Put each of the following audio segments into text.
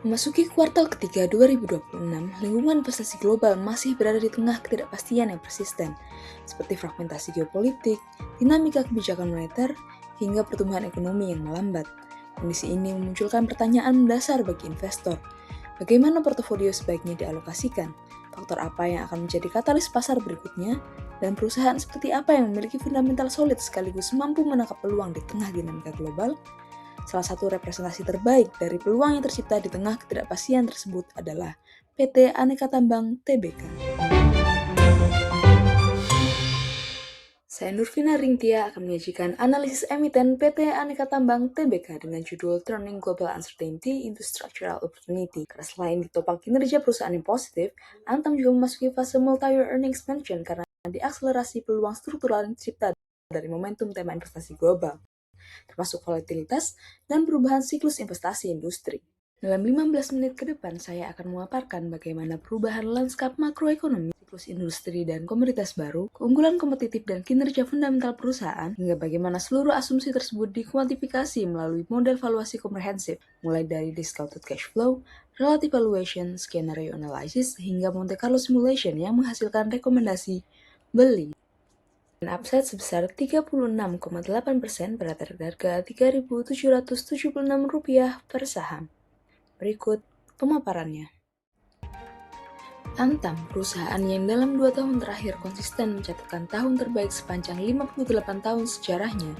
Memasuki kuartal ketiga 2026, lingkungan investasi global masih berada di tengah ketidakpastian yang persisten, seperti fragmentasi geopolitik, dinamika kebijakan moneter, hingga pertumbuhan ekonomi yang melambat. Kondisi ini memunculkan pertanyaan mendasar bagi investor. Bagaimana portofolio sebaiknya dialokasikan? Faktor apa yang akan menjadi katalis pasar berikutnya? Dan perusahaan seperti apa yang memiliki fundamental solid sekaligus mampu menangkap peluang di tengah dinamika global? Salah satu representasi terbaik dari peluang yang tercipta di tengah ketidakpastian tersebut adalah PT Aneka Tambang Tbk. Saya Nurvina Ringtia akan menyajikan analisis emiten PT Aneka Tambang Tbk dengan judul Turning Global Uncertainty into Structural Opportunity. Karena selain ditopang kinerja perusahaan yang positif, Antam juga memasuki fase multi-year earning expansion karena diakselerasi peluang struktural yang tercipta dari momentum tema investasi global, termasuk volatilitas dan perubahan siklus investasi industri. Dalam 15 menit ke depan, saya akan memaparkan bagaimana perubahan lanskap makroekonomi, siklus industri dan komoditas baru, keunggulan kompetitif dan kinerja fundamental perusahaan, hingga bagaimana seluruh asumsi tersebut dikuantifikasi melalui model valuasi komprehensif, mulai dari discounted cash flow, relative valuation, scenario analysis, hingga Monte Carlo simulation yang menghasilkan rekomendasi beli. Dan upside sebesar 36,8% pada target harga Rp3.776 per saham. Berikut pemaparannya. Antam, perusahaan yang dalam 2 tahun terakhir konsisten mencatatkan tahun terbaik sepanjang 58 tahun sejarahnya,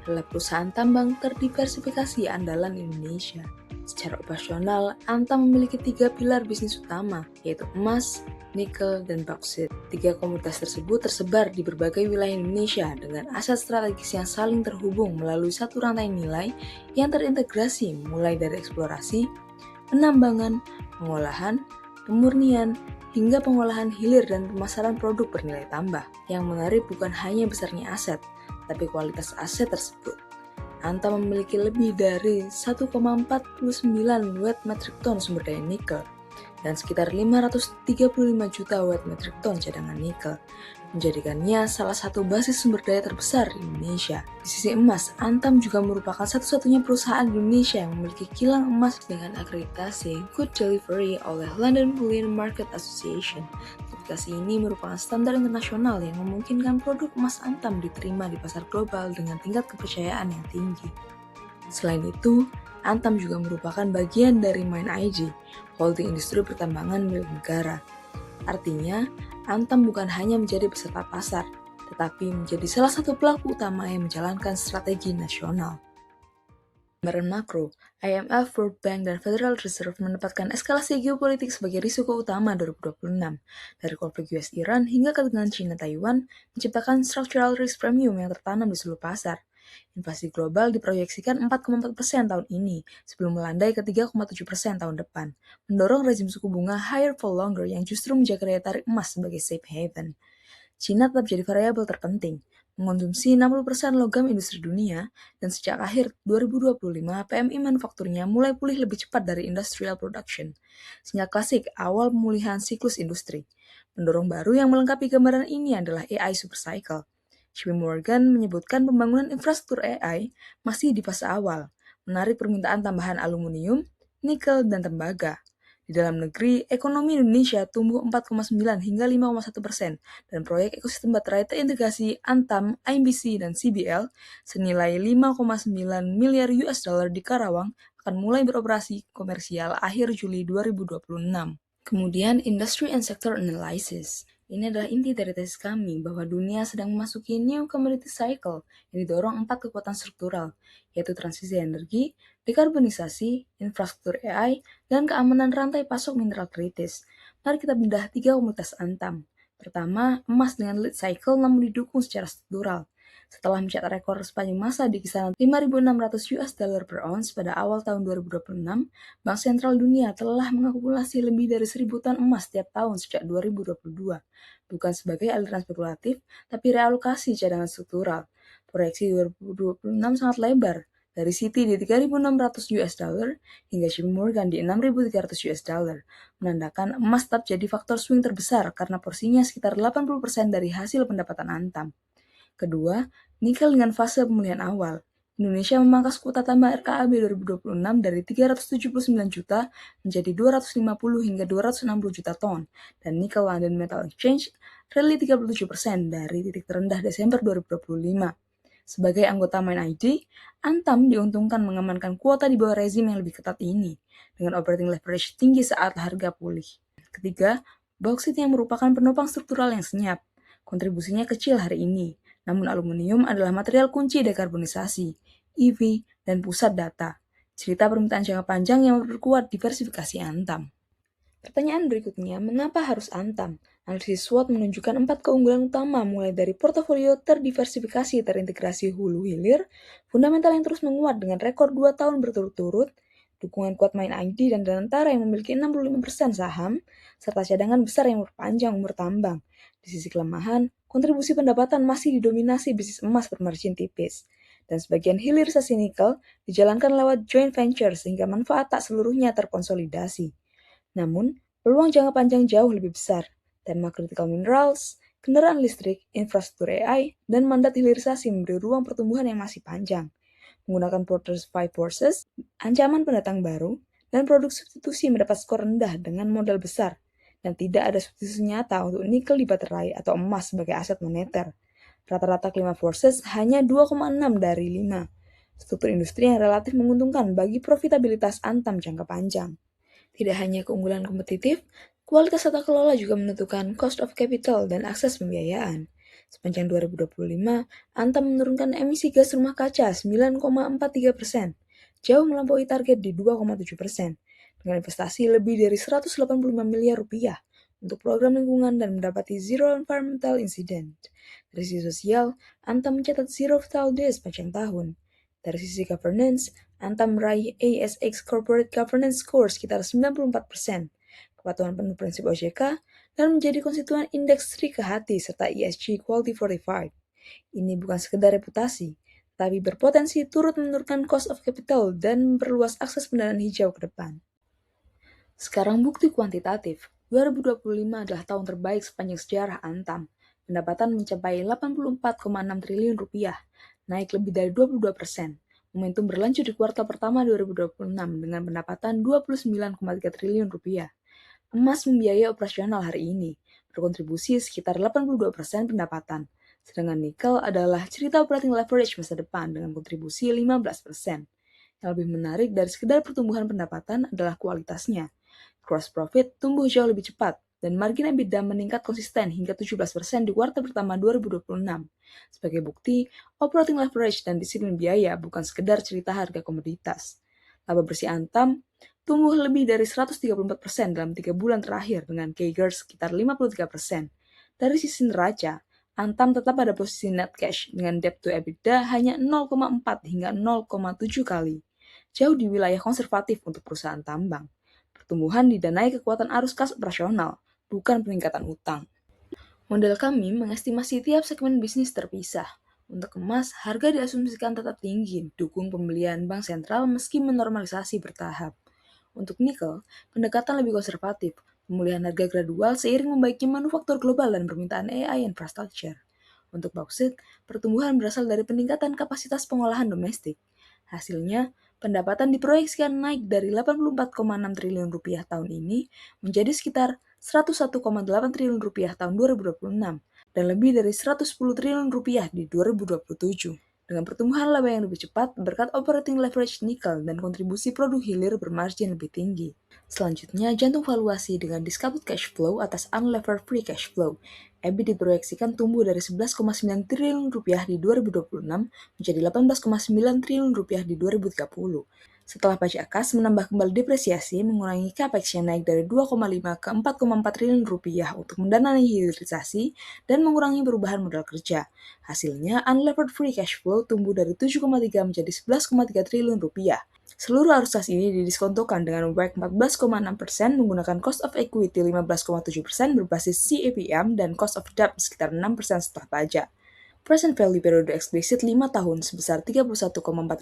adalah perusahaan tambang terdiversifikasi andalan Indonesia. Secara operasional, Antam memiliki 3 pilar bisnis utama, yaitu emas, nikel, dan bauksit. 3 komoditas tersebut tersebar di berbagai wilayah Indonesia dengan aset strategis yang saling terhubung melalui satu rantai nilai yang terintegrasi mulai dari eksplorasi, penambangan, pengolahan, pemurnian, hingga pengolahan hilir dan pemasaran produk bernilai tambah. Yang menarik bukan hanya besarnya aset, tapi kualitas aset tersebut. Antam memiliki lebih dari 1,49 wet metric ton sumber daya nikel dan sekitar 535 juta wet metric ton cadangan nikel, menjadikannya salah satu basis sumber daya terbesar di Indonesia. Di sisi emas, Antam juga merupakan satu-satunya perusahaan di Indonesia yang memiliki kilang emas dengan akreditasi Good Delivery oleh London Bullion Market Association. Sertifikasi ini merupakan standar internasional yang memungkinkan produk emas Antam diterima di pasar global dengan tingkat kepercayaan yang tinggi. Selain itu, Antam juga merupakan bagian dari MineIG, holding industri pertambangan milik negara. Artinya, Antam bukan hanya menjadi peserta pasar, tetapi menjadi salah satu pelaku utama yang menjalankan strategi nasional. Gambaran makro, IMF, World Bank, dan Federal Reserve menempatkan eskalasi geopolitik sebagai risiko utama 2026. Dari konflik US-Iran hingga ketegangan China-Taiwan, menciptakan structural risk premium yang tertanam di seluruh pasar. Inflasi global diproyeksikan 4,4% tahun ini, sebelum melandai ke 3,7% tahun depan, mendorong rezim suku bunga higher for longer yang justru menjaga daya tarik emas sebagai safe haven. China tetap jadi variabel terpenting, mengonsumsi 60% logam industri dunia, dan sejak akhir 2025, PMI manufakturnya mulai pulih lebih cepat dari industrial production. Sinyal klasik awal pemulihan siklus industri. Pendorong baru yang melengkapi gambaran ini adalah AI supercycle. JP Morgan menyebutkan pembangunan infrastruktur AI masih di fase awal, menarik permintaan tambahan aluminium, nikel, dan tembaga. Di dalam negeri, ekonomi Indonesia tumbuh 4,9 hingga 5,1%, dan proyek ekosistem baterai terintegrasi Antam, IMBC, dan CBL senilai 5,9 miliar US dollar di Karawang akan mulai beroperasi komersial akhir Juli 2026. Kemudian, Industry and Sector Analysis. Ini adalah inti dari tesis kami bahwa dunia sedang memasuki new commodity cycle yang didorong 4 kekuatan struktural, yaitu transisi energi, dekarbonisasi, infrastruktur AI, dan keamanan rantai pasok mineral kritis. Mari kita bedah 3 komoditas Antam. Pertama, emas dengan lead cycle namun didukung secara struktural. Setelah mencatat rekor sepanjang masa di kisaran 5.600 US dollar per ounce pada awal tahun 2026, Bank Sentral Dunia telah mengakumulasi lebih dari 1.000 ton emas setiap tahun sejak 2022, bukan sebagai aliran spekulatif, tapi realokasi cadangan struktural. Proyeksi 2026 sangat lebar, dari Citi di 3.600 US dollar hingga JP Morgan di 6.300 US dollar, menandakan emas tetap jadi faktor swing terbesar karena porsinya sekitar 80% dari hasil pendapatan Antam. Kedua, nikel dengan fase pemulihan awal. Indonesia memangkas kuota tambang RKAB 2026 dari 379 juta menjadi 250 hingga 260 juta ton, dan Nickel London Metal Exchange rally 37% dari titik terendah Desember 2025. Sebagai anggota Main ID, Antam diuntungkan mengamankan kuota di bawah rezim yang lebih ketat ini, dengan operating leverage tinggi saat harga pulih. Ketiga, bauksit yang merupakan penopang struktural yang senyap. Kontribusinya kecil hari ini, namun aluminium adalah material kunci dekarbonisasi, EV, dan pusat data. Cerita permintaan jangka panjang yang memperkuat diversifikasi Antam. Pertanyaan berikutnya, mengapa harus Antam? Analisis SWOT menunjukkan 4 keunggulan utama, mulai dari portofolio terdiversifikasi terintegrasi hulu hilir, fundamental yang terus menguat dengan rekor 2 tahun berturut-turut, dukungan kuat Main ID dan Danantara yang memiliki 65% saham, serta cadangan besar yang berpanjang umur tambang. Di sisi kelemahan, kontribusi pendapatan masih didominasi bisnis emas bermargin tipis, dan sebagian hilirisasi nikel dijalankan lewat joint venture sehingga manfaat tak seluruhnya terkonsolidasi. Namun, peluang jangka panjang jauh lebih besar. Tema critical minerals, kendaraan listrik, infrastruktur AI, dan mandat hilirisasi memberi ruang pertumbuhan yang masih panjang. Menggunakan Porter's Five Forces, ancaman pendatang baru, dan produk substitusi mendapat skor rendah dengan modal besar, dan tidak ada substitusi nyata untuk nikel di baterai atau emas sebagai aset moneter. Rata-rata kelima forces hanya 2,6 dari 5. Struktur industri yang relatif menguntungkan bagi profitabilitas Antam jangka panjang. Tidak hanya keunggulan kompetitif, kualitas tata kelola juga menentukan cost of capital dan akses pembiayaan. Sepanjang 2025, Antam menurunkan emisi gas rumah kaca 9,43%, jauh melampaui target di 2,7%, dengan investasi lebih dari 185 miliar rupiah untuk program lingkungan dan mendapati zero environmental incident. Dari sisi sosial, Antam mencatat zero fatal deaths sepanjang tahun. Dari sisi governance, Antam meraih ASX Corporate Governance Score sekitar 94%, kepatuhan penuh prinsip OJK, dan menjadi konstituen indeks Sri Kehati serta ESG Quality 45. Ini bukan sekedar reputasi, tapi berpotensi turut menurunkan cost of capital dan memperluas akses pendanaan hijau ke depan. Sekarang bukti kuantitatif, 2025 adalah tahun terbaik sepanjang sejarah Antam. Pendapatan mencapai 84,6 triliun rupiah, naik lebih dari 22%. Momentum berlanjut di kuartal pertama 2026 dengan pendapatan 29,3 triliun rupiah. Emas membiayai operasional hari ini, berkontribusi sekitar 82% pendapatan. Sedangkan nikel adalah cerita operating leverage masa depan dengan kontribusi 15%. Yang lebih menarik dari sekedar pertumbuhan pendapatan adalah kualitasnya. Gross profit tumbuh jauh lebih cepat, dan margin EBITDA meningkat konsisten hingga 17% di kuartal pertama 2026. Sebagai bukti, operating leverage dan disiplin biaya bukan sekedar cerita harga komoditas. Laba bersih Antam tumbuh lebih dari 134% dalam 3 bulan terakhir dengan CAGR sekitar 53%. Dari sisi neraca, Antam tetap pada posisi net cash dengan debt to EBITDA hanya 0,4 hingga 0,7 kali, jauh di wilayah konservatif untuk perusahaan tambang. Pertumbuhan didanai kekuatan arus kas operasional, bukan peningkatan utang. Model kami mengestimasi tiap segmen bisnis terpisah. Untuk emas, harga diasumsikan tetap tinggi, dukung pembelian bank sentral meski menormalisasi bertahap. Untuk nikel, pendekatan lebih konservatif, pemulihan harga gradual seiring membaiknya manufaktur global dan permintaan AI infrastructure. Untuk bauksit, pertumbuhan berasal dari peningkatan kapasitas pengolahan domestik. Hasilnya, pendapatan diproyeksikan naik dari 84,6 triliun rupiah tahun ini menjadi sekitar 101,8 triliun rupiah tahun 2026 dan lebih dari 110 triliun rupiah di 2027. Dengan pertumbuhan laba yang lebih cepat berkat operating leverage nikel dan kontribusi produk hilir bermargin lebih tinggi. Selanjutnya, jantung valuasi dengan discounted cash flow atas unlevered free cash flow. EBIT diproyeksikan tumbuh dari 11,9 triliun rupiah di 2026 menjadi 18,9 triliun rupiah di 2030. Setelah pajak kas menambah kembali depresiasi, mengurangi capex yang naik dari 2,5 ke 4,4 triliun rupiah untuk mendanai hilirisasi dan mengurangi perubahan modal kerja. Hasilnya, unlevered free cash flow tumbuh dari 7,3 menjadi 11,3 triliun rupiah. Seluruh arus kas ini didiskontokan dengan WACC 14,6% menggunakan cost of equity 15,7% berbasis CAPM dan cost of debt sekitar 6% setelah pajak. Present value periode eksplisit 5 tahun sebesar 31,4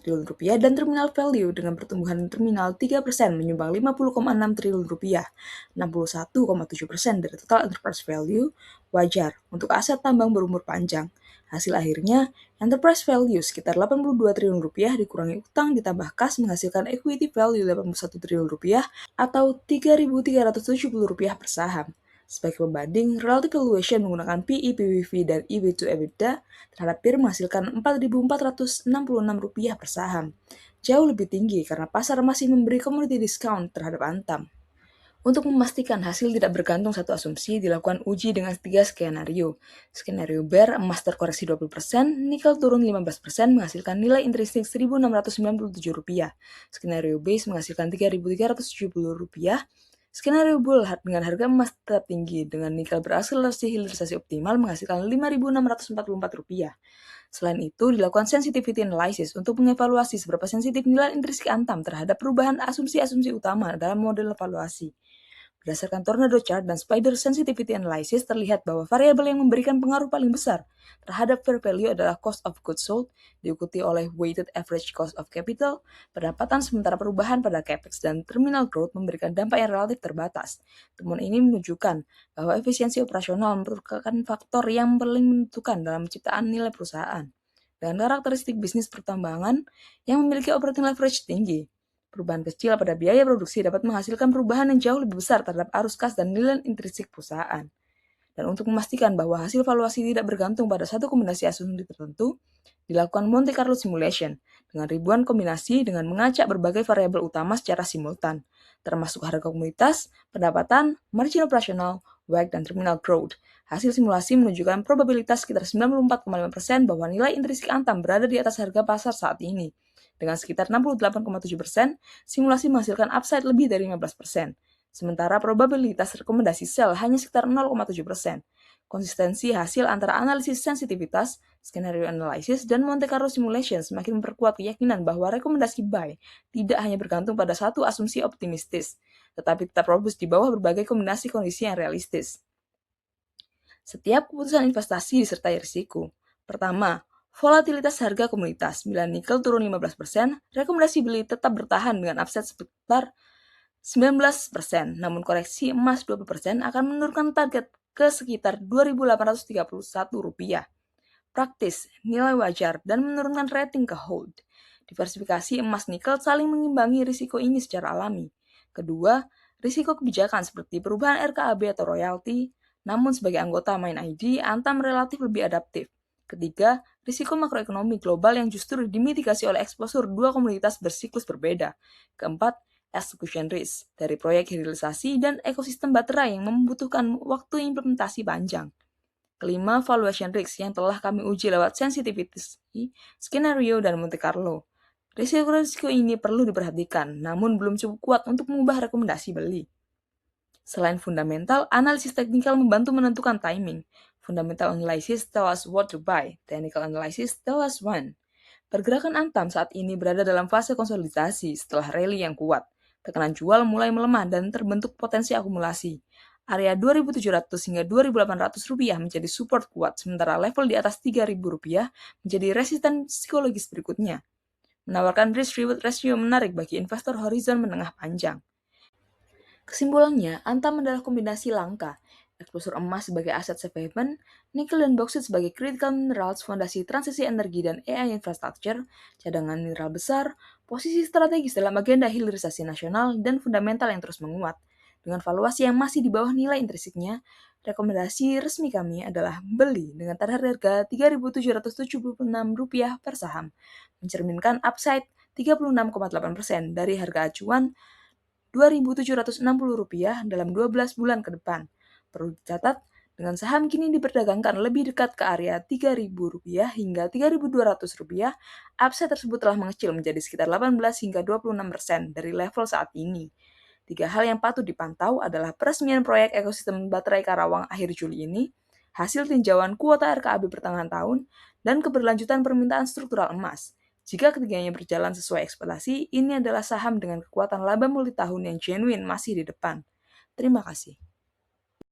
triliun rupiah dan terminal value dengan pertumbuhan terminal 3% menyumbang 50,6 triliun rupiah, 61,7% dari total enterprise value, wajar untuk aset tambang berumur panjang. Hasil akhirnya, Enterprise value sekitar 82 triliun rupiah dikurangi utang ditambah kas menghasilkan equity value 81 triliun rupiah atau 3.370 rupiah per saham. Sebagai pembanding, relative valuation menggunakan PE, PBV, dan EV to EBITDA terhadap peer menghasilkan 4.466 rupiah per saham. Jauh lebih tinggi karena pasar masih memberi commodity discount terhadap Antam. Untuk memastikan hasil tidak bergantung satu asumsi, dilakukan uji dengan 3 skenario. Skenario bear, emas terkoreksi 20%, nikel turun 15%, menghasilkan nilai intrinsik Rp1.697. Skenario base menghasilkan Rp3.370. Skenario bull dengan harga emas tetap tinggi, dengan nikel berakselerasi hilirisasi optimal menghasilkan Rp5.644. Selain itu, dilakukan sensitivity analysis untuk mengevaluasi seberapa sensitif nilai intrinsik Antam terhadap perubahan asumsi-asumsi utama dalam model evaluasi. Berdasarkan Tornado Chart dan Spider Sensitivity Analysis, terlihat bahwa variabel yang memberikan pengaruh paling besar terhadap fair value adalah cost of goods sold, diikuti oleh weighted average cost of capital, pendapatan, sementara perubahan pada capex dan terminal growth memberikan dampak yang relatif terbatas. Temuan ini menunjukkan bahwa efisiensi operasional merupakan faktor yang paling menentukan dalam penciptaan nilai perusahaan. Dengan karakteristik bisnis pertambangan yang memiliki operating leverage tinggi, perubahan kecil pada biaya produksi dapat menghasilkan perubahan yang jauh lebih besar terhadap arus kas dan nilai intrinsik perusahaan. Dan untuk memastikan bahwa hasil valuasi tidak bergantung pada satu kombinasi asumsi tertentu, dilakukan Monte Carlo Simulation dengan ribuan kombinasi dengan mengacak berbagai variabel utama secara simultan, termasuk harga komoditas, pendapatan, margin operasional, WACC, dan terminal growth. Hasil simulasi menunjukkan probabilitas sekitar 94,5% bahwa nilai intrinsik Antam berada di atas harga pasar saat ini. Dengan sekitar 68,7%, simulasi menghasilkan upside lebih dari 15%. Sementara probabilitas rekomendasi sell hanya sekitar 0,7%. Konsistensi hasil antara analisis sensitivitas, skenario analysis, dan Monte Carlo simulation semakin memperkuat keyakinan bahwa rekomendasi buy tidak hanya bergantung pada satu asumsi optimistis, tetapi tetap robust di bawah berbagai kombinasi kondisi yang realistis. Setiap keputusan investasi disertai risiko. Pertama, volatilitas harga komoditas. Bila nikel turun 15%, rekomendasi beli tetap bertahan dengan upside sekitar 19%, namun koreksi emas 20% akan menurunkan target ke sekitar Rp2.831. Praktis, nilai wajar, dan menurunkan rating ke hold. Diversifikasi emas nikel saling mengimbangi risiko ini secara alami. Kedua, risiko kebijakan seperti perubahan RKAB atau royalti, namun sebagai anggota Main ID, Antam relatif lebih adaptif. Ketiga, risiko makroekonomi global yang justru dimitigasi oleh eksposur dua komoditas bersiklus berbeda. Keempat, execution risk dari proyek hilirisasi dan ekosistem baterai yang membutuhkan waktu implementasi panjang. Kelima, valuation risk yang telah kami uji lewat sensitivity, skenario, dan Monte Carlo. Risiko-risiko ini perlu diperhatikan, namun belum cukup kuat untuk mengubah rekomendasi beli. Selain fundamental, analisis teknikal membantu menentukan timing. Fundamental analysis tell us what to buy, technical analysis tell us when. Pergerakan Antam saat ini berada dalam fase konsolidasi setelah rally yang kuat. Tekanan jual mulai melemah dan terbentuk potensi akumulasi. Area Rp2.700 hingga Rp2.800 menjadi support kuat, sementara level di atas Rp3.000 menjadi resisten psikologis berikutnya. Menawarkan risk-reward ratio menarik bagi investor horizon menengah panjang. Kesimpulannya, Antam adalah kombinasi langka. Eksposur emas sebagai aset safe haven, nikel dan bauxit sebagai critical minerals fondasi transisi energi dan AI infrastructure, cadangan mineral besar, posisi strategis dalam agenda hilirisasi nasional, dan fundamental yang terus menguat. Dengan valuasi yang masih di bawah nilai intrinsiknya, rekomendasi resmi kami adalah beli dengan target harga Rp3.776 per saham, mencerminkan upside 36,8% dari harga acuan Rp2.760 dalam 12 bulan ke depan. Perlu dicatat, dengan saham kini diperdagangkan lebih dekat ke area Rp3.000 hingga Rp3.200, upside tersebut telah mengecil menjadi sekitar 18 hingga 26% dari level saat ini. 3 hal yang patut dipantau adalah peresmian proyek ekosistem baterai Karawang akhir Juli ini, hasil tinjauan kuota RKAB pertengahan tahun, dan keberlanjutan permintaan struktural emas. Jika ketiganya berjalan sesuai ekspektasi, ini adalah saham dengan kekuatan laba multi tahun yang genuine masih di depan. Terima kasih.